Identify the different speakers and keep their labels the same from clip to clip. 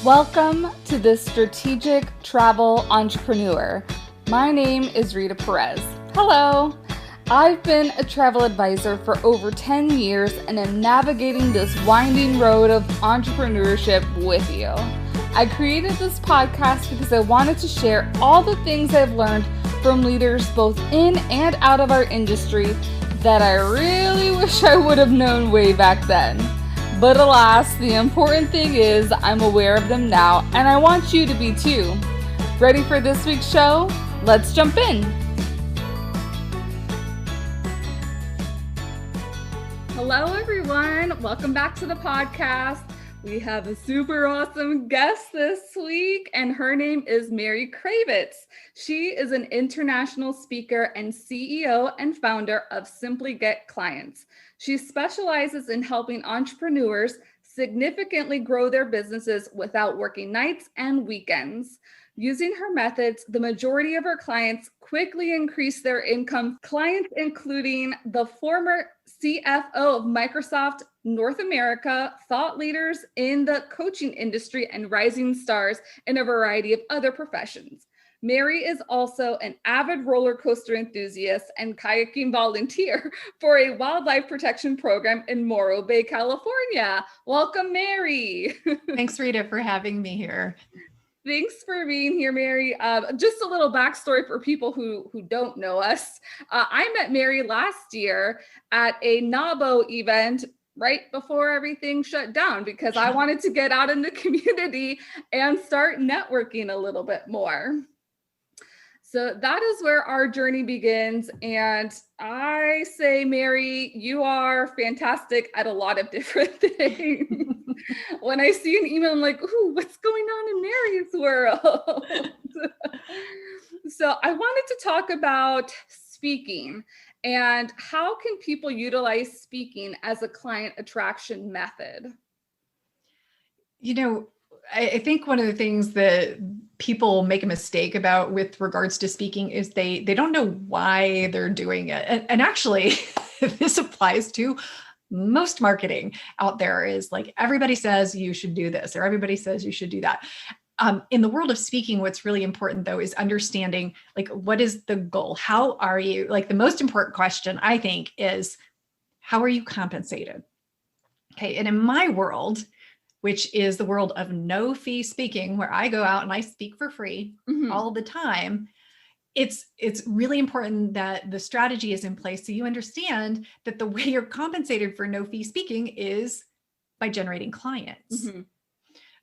Speaker 1: Welcome to the Strategic Travel Entrepreneur. My name is Rita Perez. Hello. I've been a travel advisor for over 10 years and am navigating this winding road of entrepreneurship with you. I created this podcast because I wanted to share all the things I've learned from leaders both in and out of our industry that I really wish I would have known way back then. But alas, the important thing is I'm aware of them now, and I want you to be too. Ready for this week's show? Let's jump in. Hello, everyone. Welcome back to the podcast. We have a super awesome guest this week, and her name is Mary Cravets. She is an international speaker and CEO and founder of Simply Get Clients. She specializes in helping entrepreneurs significantly grow their businesses without working nights and weekends. Using her methods, the majority of her clients quickly increase their income. Clients including the former CFO of Microsoft North America, thought leaders in the coaching industry, and rising stars in a variety of other professions. Mary is also an avid roller coaster enthusiast and kayaking volunteer for a wildlife protection program in Morro Bay, California. Welcome, Mary.
Speaker 2: Thanks, Rita, for having me here.
Speaker 1: Thanks for being here, Mary. Just a little backstory for people who don't know us. I met Mary last year at a NABO event right before everything shut down because I wanted to get out in the community and start networking a little bit more. So that is where our journey begins. And I say, Mary, you are fantastic at a lot of different things. When I see an email, I'm like, ooh, what's going on in Mary's world? So I wanted to talk about speaking and how can people utilize speaking as a client attraction method?
Speaker 2: You know, I think one of the things that people make a mistake about with regards to speaking is they don't know why they're doing it. And actually, this applies to most marketing out there is like, everybody says you should do this, or everybody says you should do that. In the world of speaking, what's really important though, is understanding like, what is the goal? How are you? Like the most important question I think is, how are you compensated? Okay. And in my world, which is the world of no fee speaking, where I go out and I speak for free all the time. It's really important that the strategy is in place so you understand that the way you're compensated for no fee speaking is by generating clients.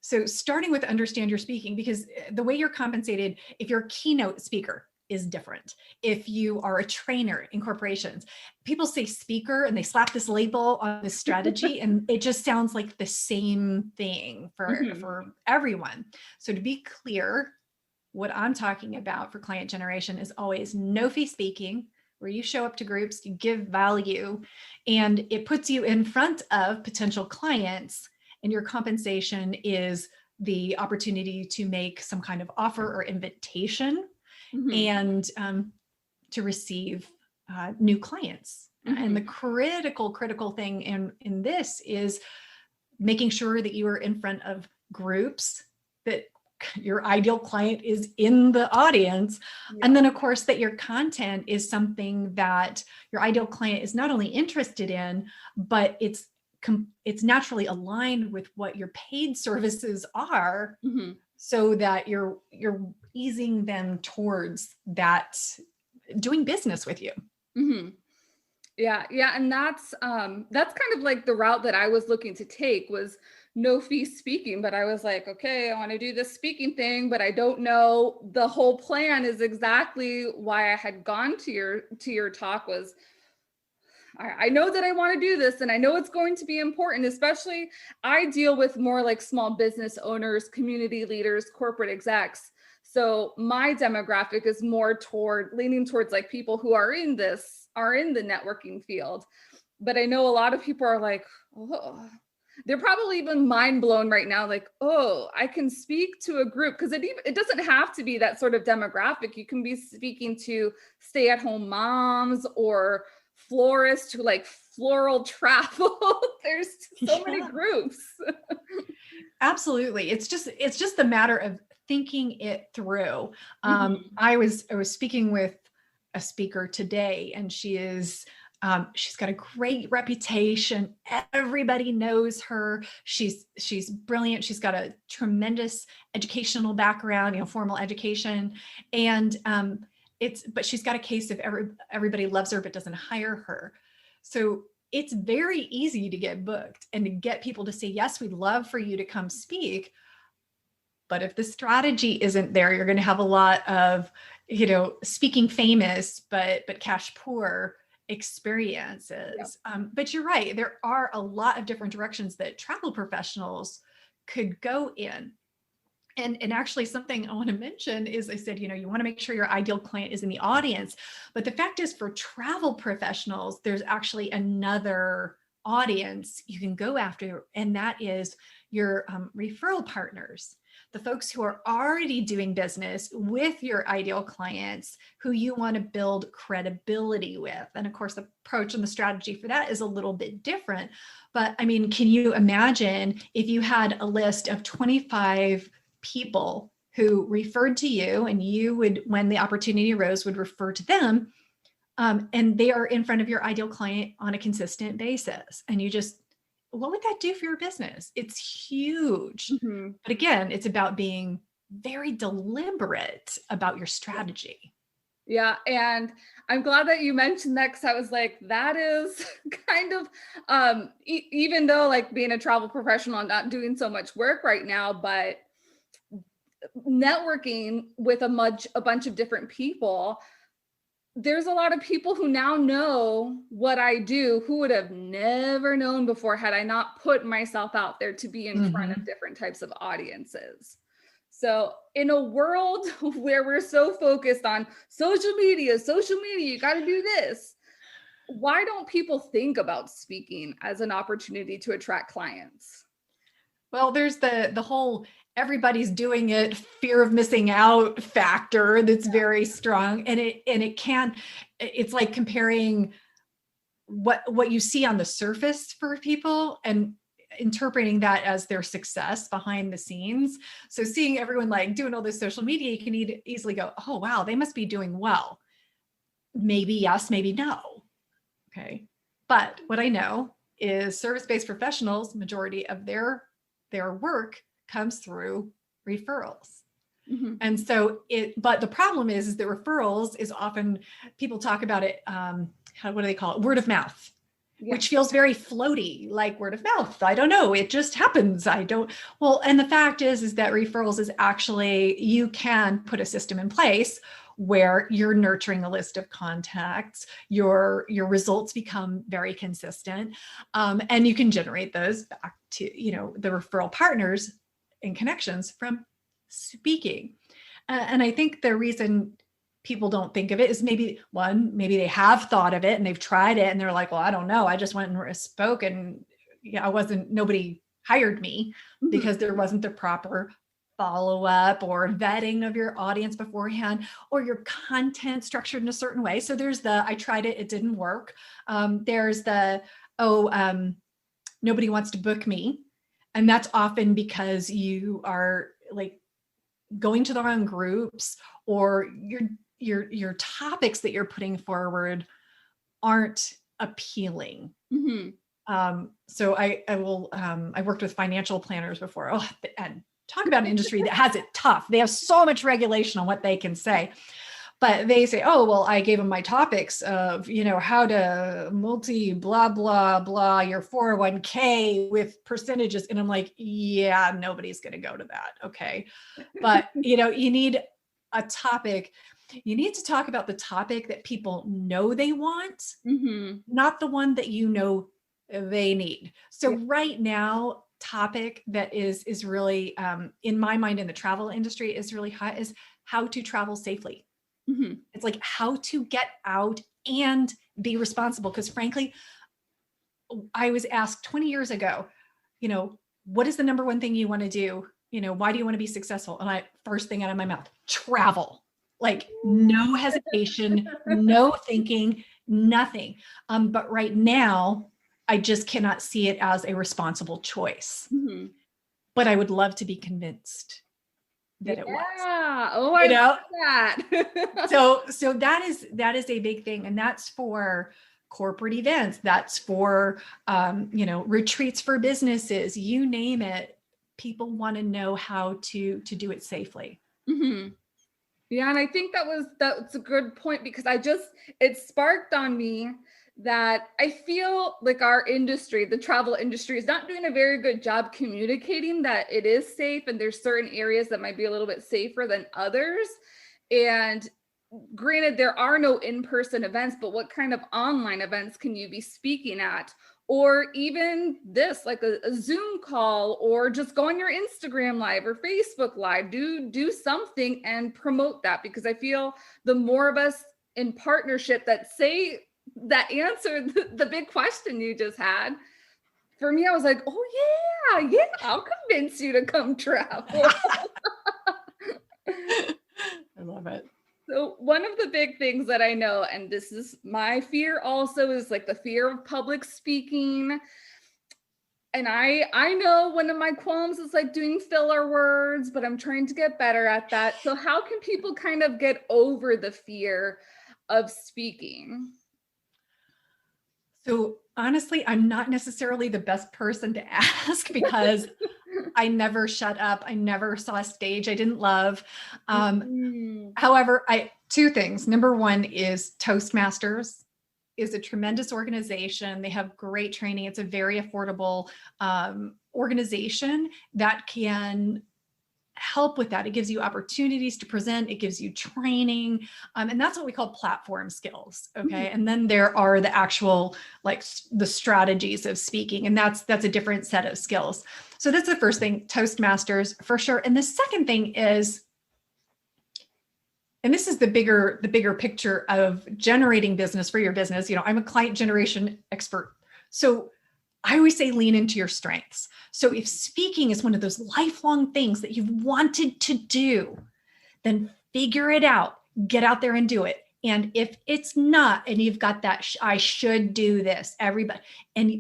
Speaker 2: So starting with understand your speaking, because the way you're compensated, if you're a keynote speaker, is different. If you are a trainer in corporations, people say speaker and they slap this label on this strategy and it just sounds like the same thing for everyone. So to be clear, what I'm talking about for client generation is always no fee speaking, where you show up to groups, you give value, and it puts you in front of potential clients, and your compensation is the opportunity to make some kind of offer or invitation and to receive new clients. And the critical thing in this is making sure that you are in front of groups, that your ideal client is in the audience. And then of course that your content is something that your ideal client is not only interested in, but it's naturally aligned with what your paid services are, so that you're easing them towards that doing business with you.
Speaker 1: Yeah. And that's kind of like the route that I was looking to take was no fee speaking, but I was like, okay, I want to do this speaking thing, but I don't know the whole plan is exactly why I had gone to your talk was I know that I want to do this and I know it's going to be important, especially I deal with more like small business owners, community leaders, corporate execs. So my demographic is more leaning towards like people who are in the networking field. But I know a lot of people are like, oh, they're probably even mind blown right now. Like, oh, I can speak to a group because it doesn't have to be that sort of demographic. You can be speaking to stay-at-home moms or florists who like floral travel. There's so many groups.
Speaker 2: Absolutely. It's just a matter of thinking it through.
Speaker 1: Mhm.
Speaker 2: I was speaking with a speaker today, and she's got a great reputation. Everybody knows her. She's brilliant. She's got a tremendous educational background, formal education, and but she's got a case of everybody loves her but doesn't hire her. So it's very easy to get booked and to get people to say, yes, we'd love for you to come speak. But if the strategy isn't there, you're going to have a lot of, speaking famous, but cash poor experiences.
Speaker 1: Yep.
Speaker 2: But you're right. There are a lot of different directions that travel professionals could go in. And actually something I want to mention is I said, you want to make sure your ideal client is in the audience. But the fact is, for travel professionals, there's actually another audience you can go after, and that is your referral partners, the folks who are already doing business with your ideal clients, who you want to build credibility with. And of course, the approach and the strategy for that is a little bit different. But I mean, can you imagine if you had a list of 25 people who referred to you, and you would, when the opportunity arose, would refer to them, and they are in front of your ideal client on a consistent basis, and what would that do for your business? It's huge.
Speaker 1: Mhm.
Speaker 2: But again, it's about being very deliberate about your strategy.
Speaker 1: Yeah, and I'm glad that you mentioned that, because I was like, that is kind of even though like being a travel professional, I'm not doing so much work right now, but networking with a bunch of different people, there's a lot of people who now know what I do, who would have never known before had I not put myself out there to be in front of different types of audiences. So in a world where we're so focused on social media, you got to do this. Why don't people think about speaking as an opportunity to attract clients?
Speaker 2: Well, there's the whole everybody's doing it, fear of missing out factor that's very strong. And it's like comparing what you see on the surface for people and interpreting that as their success behind the scenes. So seeing everyone like doing all this social media, you can easily go, oh, wow, they must be doing well. Maybe yes, maybe no. Okay. But what I know is service-based professionals, majority of their work comes through referrals.
Speaker 1: Mm-hmm.
Speaker 2: And so but the problem is that referrals is often, people talk about it, what do they call it? Word of mouth. Yeah. Which feels very floaty, like word of mouth. I don't know. It just happens. Well, and the fact is that referrals is actually, you can put a system in place where you're nurturing a list of contacts, your results become very consistent, and you can generate those back to, the referral partners and connections from speaking. And I think the reason people don't think of it is maybe they have thought of it and they've tried it and they're like, well, I don't know. I just went and spoke and nobody hired me because there wasn't the proper follow-up or vetting of your audience beforehand, or your content structured in a certain way. So there's I tried it, it didn't work. There's nobody wants to book me. And that's often because you are like going to the wrong groups, or your topics that you're putting forward aren't appealing. Mm-hmm. So I worked with financial planners before. And talk about an industry that has it tough. They have so much regulation on what they can say. But they say, oh, well, I gave them my topics of, how to blah, blah, blah, your 401k with percentages. And I'm like, yeah, nobody's going to go to that. Okay. But, you need a topic. You need to talk about the topic that people know they want, not the one that they need. So right now, topic that is really, in my mind, in the travel industry is really hot, is how to travel safely. Mm-hmm. It's like how to get out and be responsible. Because frankly, I was asked 20 years ago, what is the number one thing you want to do? Why do you want to be successful? And first thing out of my mouth, travel. Like no hesitation, no thinking, nothing. But right now, I just cannot see it as a responsible choice. Mm-hmm. but I would love to be convinced that it was.
Speaker 1: Oh, I love that.
Speaker 2: So that is a big thing. And that's for corporate events. That's for, retreats for businesses, you name it. People want to know how to do it safely.
Speaker 1: Mm-hmm. Yeah. And I think that's a good point, because it sparked on me that I feel like our industry, the travel industry, is not doing a very good job communicating that it is safe. And there's certain areas that might be a little bit safer than others. And granted, there are no in-person events, but what kind of online events can you be speaking at? Or even this, like a Zoom call, or just go on your Instagram live or Facebook live, do something and promote that, because I feel the more of us in partnership that answer the big question you just had, for me, I was like, oh yeah, I'll convince you to come travel.
Speaker 2: I love it.
Speaker 1: So one of the big things that I know, and this is my fear also, is like the fear of public speaking. And I know one of my qualms is like doing filler words, but I'm trying to get better at that. So how can people kind of get over the fear of speaking?
Speaker 2: So honestly, I'm not necessarily the best person to ask, because I never shut up. I never saw a stage I didn't love. However, two things. Number one is Toastmasters is a tremendous organization. They have great training. It's a very affordable organization that can help with that. It gives you opportunities to present. It gives you training. And that's what we call platform skills. Okay. And then there are the actual, like the strategies of speaking. And that's a different set of skills. So that's the first thing, Toastmasters for sure. And the second thing is, and this is the bigger picture of generating business for your business. I'm a client generation expert. So I always say lean into your strengths. So if speaking is one of those lifelong things that you've wanted to do, then figure it out, get out there and do it. And if it's not, and you've got that, I should do this, everybody,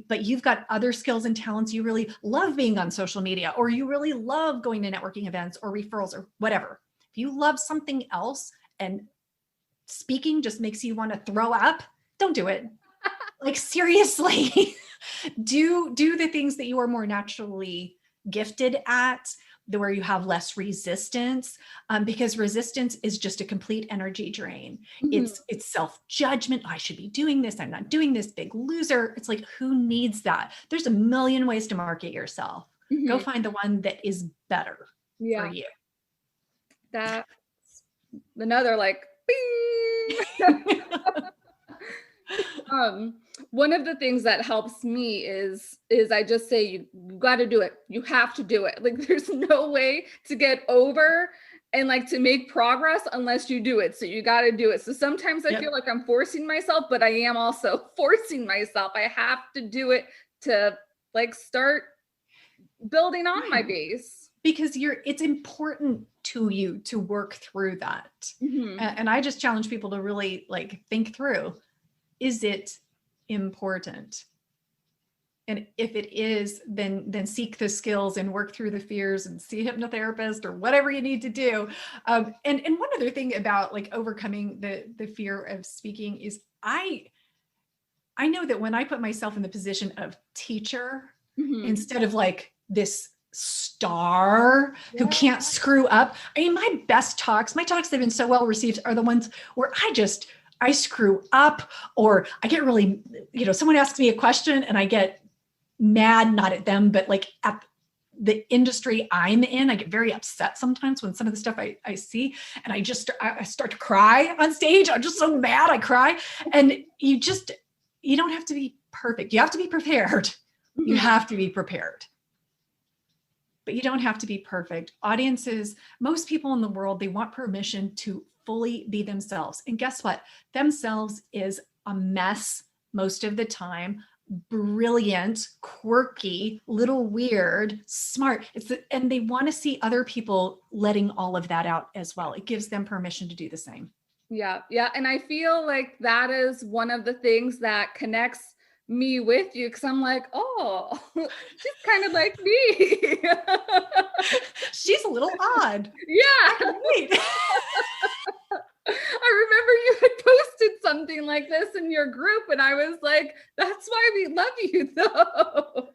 Speaker 2: but you've got other skills and talents, you really love being on social media, or you really love going to networking events or referrals or whatever. If you love something else and speaking just makes you want to throw up, don't do it. Like seriously. Do the things that you are more naturally gifted at, where you have less resistance, because resistance is just a complete energy drain. It's self-judgment. I should be doing this. I'm not doing this, big loser. It's like, who needs that? There's a million ways to market yourself. Go find the one that is better for you.
Speaker 1: That's another like, bing. One of the things that helps me is I just say, you got to do it. You have to do it. Like there's no way to get over and like to make progress unless you do it. So you got to do it. So sometimes I feel like I'm forcing myself, but I am also forcing myself. I have to do it to like start building on my base.
Speaker 2: Because it's important to you to work through that. And I just challenge people to really like think through, is it important? And if it is, then seek the skills and work through the fears and see a hypnotherapist or whatever you need to do. And one other thing about like overcoming the fear of speaking is I know that when I put myself in the position of teacher, instead of like this star who can't screw up. I mean, my talks that have been so well received are the ones where I screw up, or I get really, someone asks me a question and I get mad, not at them, but like at the industry I'm in. I get very upset sometimes when some of the stuff I see, and I start to cry on stage. I'm just so mad, I cry. And you don't have to be perfect. You have to be prepared. You have to be prepared. But you don't have to be perfect. Audiences, most people in the world, they want permission to fully be themselves. And guess what? Themselves is a mess most of the time. Brilliant, quirky, little weird, smart. And they want to see other people letting all of that out as well. It gives them permission to do the same.
Speaker 1: Yeah. And I feel like that is one of the things that connects me with you because I'm like, oh, she's kind of like me.
Speaker 2: She's a little odd. I
Speaker 1: Yeah.
Speaker 2: can relate.
Speaker 1: I remember you had posted something like this in your group, and I was like, that's why we love you, though.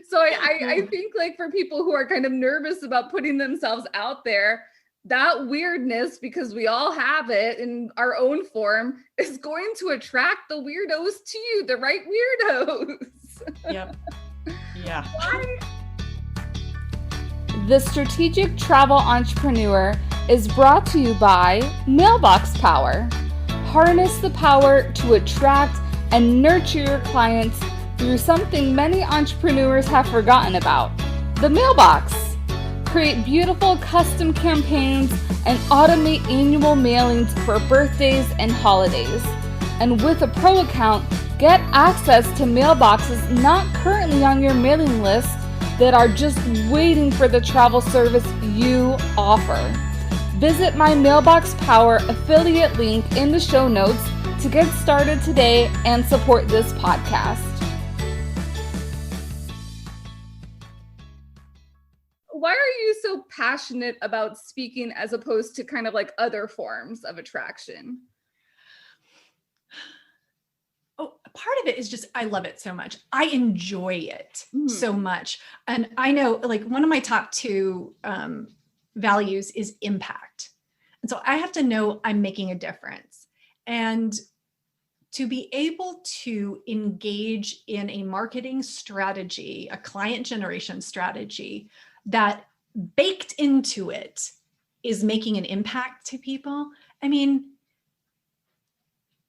Speaker 1: So I think like for people who are kind of nervous about putting themselves out there, that weirdness, because we all have it in our own form, is going to attract the weirdos to you, the right weirdos.
Speaker 2: Yep. Yeah.
Speaker 1: The Strategic Travel Entrepreneur is brought to you by Mailbox Power. Harness the power to attract and nurture your clients through something many entrepreneurs have forgotten about, the mailbox. Create beautiful custom campaigns and automate annual mailings for birthdays and holidays. And with a pro account, get access to mailboxes not currently on your mailing list that are just waiting for the travel service you offer. Visit my Mailbox Power affiliate link in the show notes to get started today and support this podcast. Why are you so passionate about speaking as opposed to kind of like other forms of attraction?
Speaker 2: Oh, part of it is just, I love it so much. I enjoy it so much. And I know like one of my top two values is impact. And so I have to know I'm making a difference. And to be able to engage in a marketing strategy, a client generation strategy that baked into it is making an impact to people. I mean,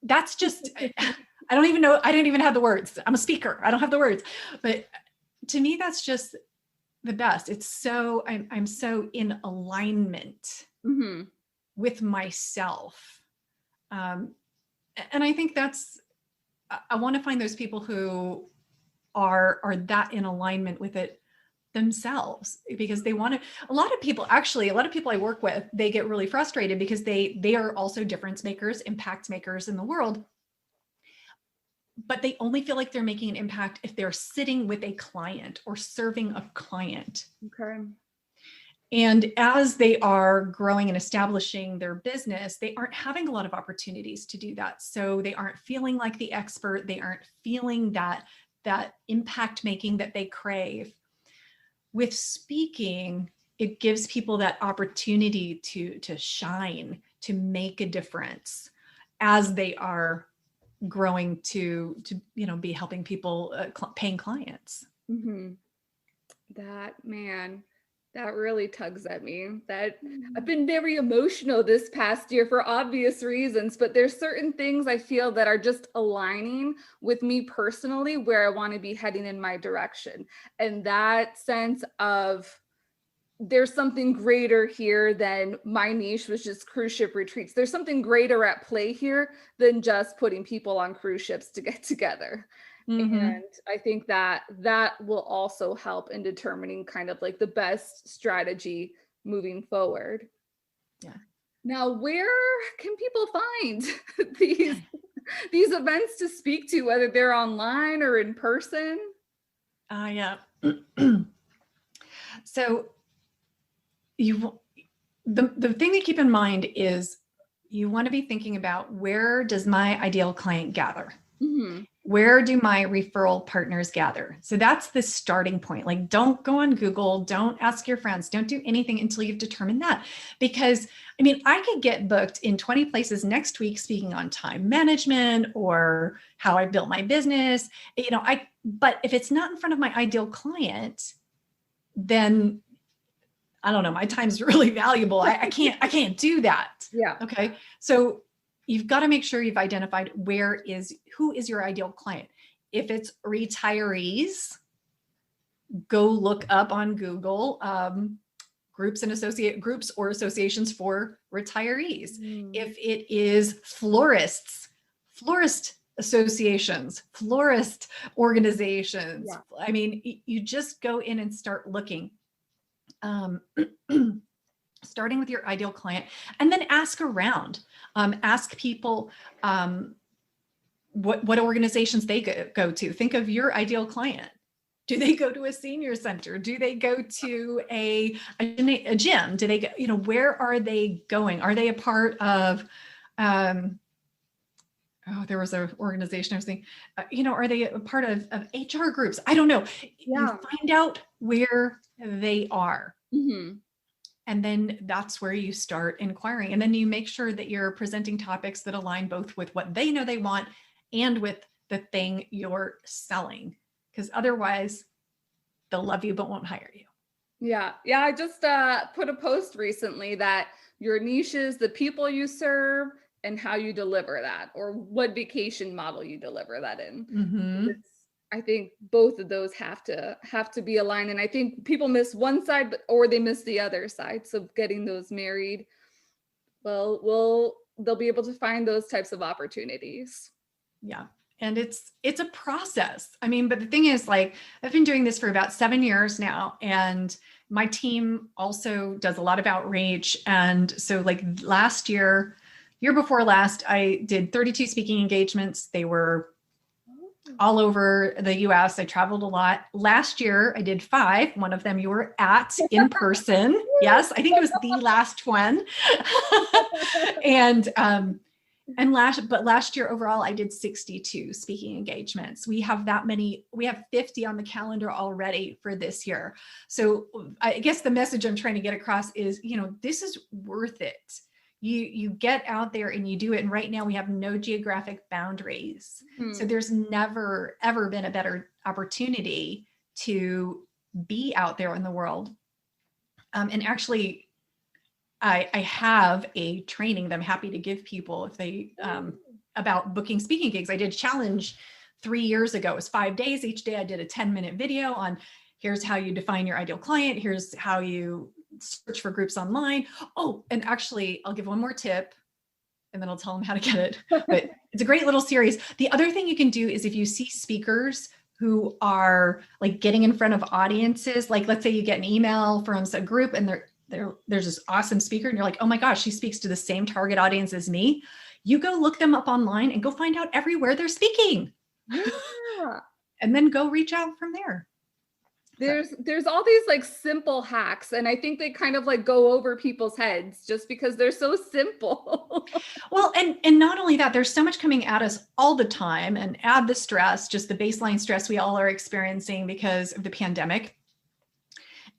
Speaker 2: that's just, I don't even know. I don't even have the words. I'm a speaker. I don't have the words, but to me, that's just the best. It's so, I'm so in alignment with myself. And I think that's, I want to find those people who are that in alignment with it themselves, because they want to, a lot of people I work with, they get really frustrated because they are also difference makers, impact makers in the world, but they only feel like they're making an impact if they're sitting with a client or serving a client.
Speaker 1: Okay.
Speaker 2: And as they are growing and establishing their business, they aren't having a lot of opportunities to do that. So they aren't feeling like the expert. They aren't feeling that impact making that they crave. With speaking, it gives people that opportunity to shine, to make a difference as they are growing to be helping people, paying clients.
Speaker 1: That really tugs at me. That I've been very emotional this past year for obvious reasons, but there's certain things I feel that are just aligning with me personally where I want to be heading in my direction. And that sense of there's something greater here than my niche was just cruise ship retreats. There's something greater at play here than just putting people on cruise ships to get together. And I think that will also help in determining kind of like the best strategy moving forward.
Speaker 2: Yeah.
Speaker 1: Now, where can people find these events to speak to, whether they're online or in person?
Speaker 2: Yeah. So the thing to keep in mind is you want to be thinking about, where does my ideal client gather? Where do my referral partners gather? So that's the starting point. Like, don't go on Google, don't ask your friends, don't do anything until you've determined that. Because I mean, I could get booked in 20 places next week speaking on time management or how I built my business, but if it's not in front of my ideal client, then I don't know, my time's really valuable. I can't do that.
Speaker 1: Yeah.
Speaker 2: Okay. So you've got to make sure you've identified who is your ideal client. If it's retirees, go look up on Google groups or associations for retirees. If it is florist associations, florist organizations, I mean, you just go in and start looking. Starting with your ideal client, and then ask around. Ask people, what organizations they go to. Think of your ideal client. Do they go to a senior center? Do they go to a gym? Do they go, where are they going? Are they a part of, there was an organization I was thinking, are they a part of HR groups? I don't know.
Speaker 1: Yeah.
Speaker 2: You find out where they are.
Speaker 1: Mm-hmm.
Speaker 2: And then that's where you start inquiring. And then you make sure that you're presenting topics that align both with what they know they want and with the thing you're selling. Because otherwise they'll love you, but won't hire you.
Speaker 1: Yeah. Yeah. I just put a post recently that your niche is the people you serve and how you deliver that, or what vacation model you deliver that in.
Speaker 2: Mm-hmm.
Speaker 1: I think both of those have to be aligned. And I think people miss one side or they miss the other side. So getting those married, well, they'll be able to find those types of opportunities.
Speaker 2: Yeah. And it's a process. I mean, but the thing is, like, I've been doing this for about 7 years now, and my team also does a lot of outreach. And so like year before last, I did 32 speaking engagements. They were all over the US. I traveled a lot. Last year, I did 5. One of them you were at in person. Yes, I think it was the last one. And last year overall, I did 62 speaking engagements. We have 50 on the calendar already for this year. So I guess the message I'm trying to get across is, this is worth it. You get out there and you do it. And right now we have no geographic boundaries. Mm-hmm. So there's never, ever been a better opportunity to be out there in the world. And actually, I have a training that I'm happy to give people if they, about booking speaking gigs. I did a challenge 3 years ago. It was 5 days. Each day I did a 10-minute video on here's how you define your ideal client. Here's how you search for groups online. Oh, and actually I'll give one more tip and then I'll tell them how to get it. But it's a great little series. The other thing you can do is if you see speakers who are like getting in front of audiences, like let's say you get an email from a group and there's this awesome speaker and you're like, oh my gosh, she speaks to the same target audience as me. You go look them up online and go find out everywhere they're speaking. Yeah. And then go reach out from there.
Speaker 1: There's all these like simple hacks, and I think they kind of like go over people's heads just because they're so simple.
Speaker 2: Well, and not only that, there's so much coming at us all the time, and add the stress, just the baseline stress we all are experiencing because of the pandemic.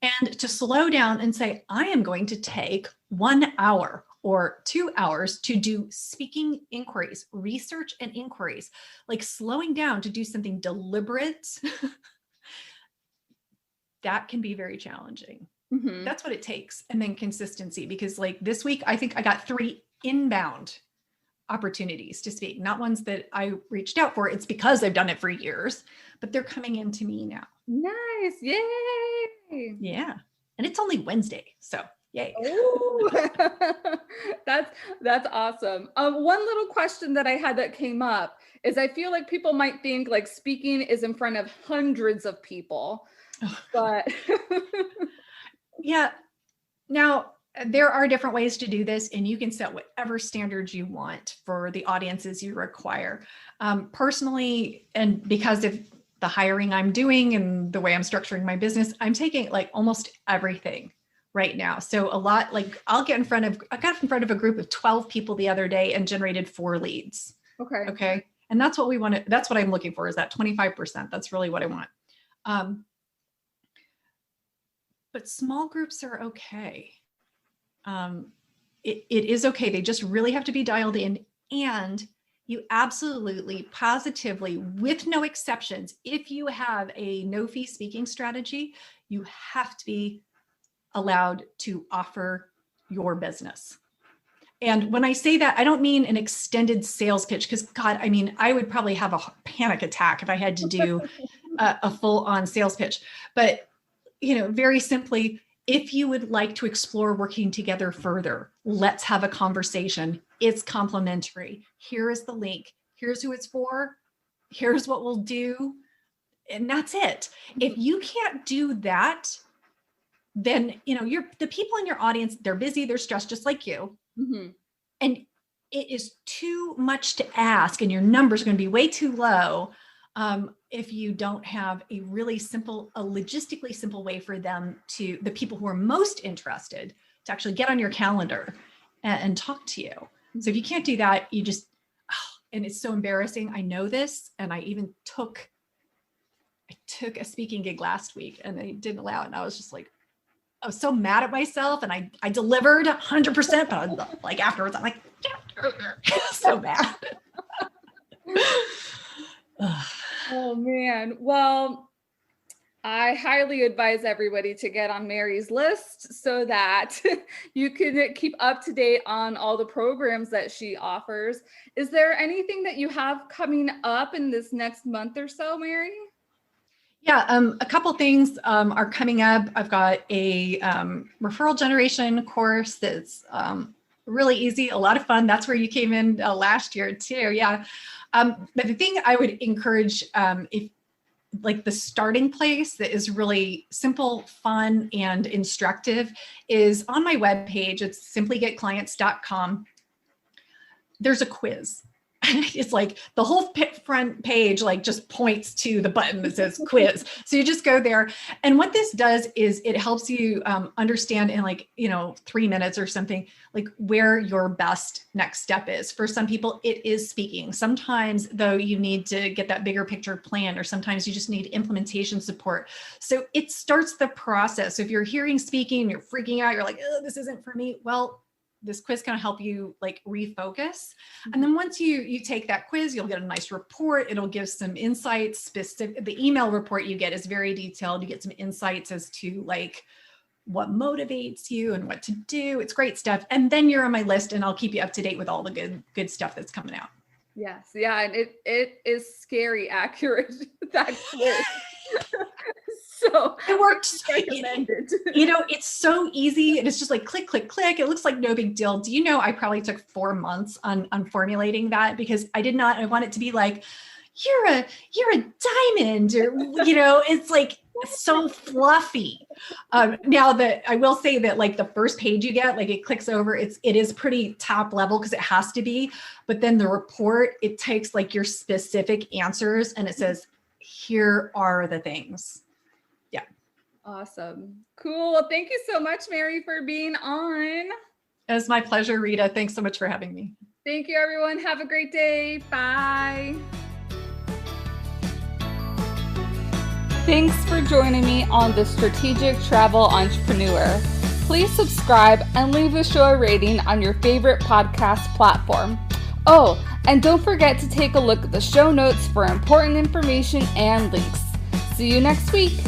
Speaker 2: And to slow down and say, I am going to take 1 hour or 2 hours to do speaking inquiries, research and inquiries, like slowing down to do something deliberate. That can be very challenging. Mm-hmm. That's what it takes. And then consistency, because like this week, I think I got 3 inbound opportunities to speak, not ones that I reached out for. It's because I've done it for years, but they're coming into me now.
Speaker 1: Nice. Yay.
Speaker 2: Yeah. And it's only Wednesday. So yay.
Speaker 1: That's awesome. One little question that I had that came up is I feel like people might think like speaking is in front of hundreds of people. But
Speaker 2: yeah, now there are different ways to do this, and you can set whatever standards you want for the audiences you require. Personally, and because of the hiring I'm doing and the way I'm structuring my business, I'm taking like almost everything right now. So a lot, like I got in front of a group of 12 people the other day and generated 4 leads. Okay. And that's what we want to, that's what I'm looking for, is that 25%. That's really what I want. But small groups are okay. It is okay. They just really have to be dialed in. And you absolutely, positively, with no exceptions, if you have a no-fee speaking strategy, you have to be allowed to offer your business. And when I say that, I don't mean an extended sales pitch, because God, I mean, I would probably have a panic attack if I had to do a full-on sales pitch. But very simply, if you would like to explore working together further, let's have a conversation. It's complimentary. Here is the link. Here's who it's for. Here's what we'll do. And that's it. If you can't do that, then, the people in your audience, they're busy, they're stressed just like you. Mm-hmm. And it is too much to ask and your numbers are going to be way too low if you don't have a really simple, a logistically simple way for them to, the people who are most interested, to actually get on your calendar and talk to you. So if you can't do that, you just, and it's so embarrassing. I know this, and I even took a speaking gig last week and they didn't allow it. And I was just like, I was so mad at myself, and I delivered 100%, but I was like, afterwards, I'm like, so mad.
Speaker 1: Oh man. Well, I highly advise everybody to get on Mary's list so that you can keep up to date on all the programs that she offers. Is there anything that you have coming up in this next month or so, Mary?
Speaker 2: Yeah, a couple things are coming up. I've got a referral generation course that's really easy, a lot of fun. That's where you came in last year too. Yeah. But the thing I would encourage, if like the starting place that is really simple, fun, and instructive, is on my webpage. It's simplygetclients.com. There's a quiz. It's like the whole front page like just points to the button that says quiz. So you just go there. And what this does is it helps you understand in 3 minutes or something, like where your best next step is. For some people, it is speaking. Sometimes though, you need to get that bigger picture plan, or sometimes you just need implementation support. So it starts the process. So if you're hearing speaking, you're freaking out, you're like, oh, this isn't for me. Well, this quiz can help you like refocus. And then once you take that quiz, you'll get a nice report. It'll give some insights. Specific. The email report you get is very detailed. You get some insights as to like what motivates you and what to do. It's great stuff. And then you're on my list, and I'll keep you up to date with all the good stuff that's coming out.
Speaker 1: Yes. Yeah. And it is scary accurate, that quiz. So
Speaker 2: it works.
Speaker 1: Recommended.
Speaker 2: It's so easy. And it's just like click, click, click. It looks like no big deal. Do you know, I probably took 4 months on formulating that, because I want it to be like, you're a diamond, or, it's like so fluffy. Now that I will say that like the first page you get, like it clicks over, it is pretty top level because it has to be. But then the report, it takes like your specific answers and it says, here are the things. Yeah.
Speaker 1: Awesome. Cool. Well, thank you so much, Mary, for being on.
Speaker 2: It was my pleasure, Rita. Thanks so much for having me.
Speaker 1: Thank you, everyone. Have a great day. Bye. Thanks for joining me on The Strategic Travel Entrepreneur. Please subscribe and leave a show rating on your favorite podcast platform. Oh, and don't forget to take a look at the show notes for important information and links. See you next week.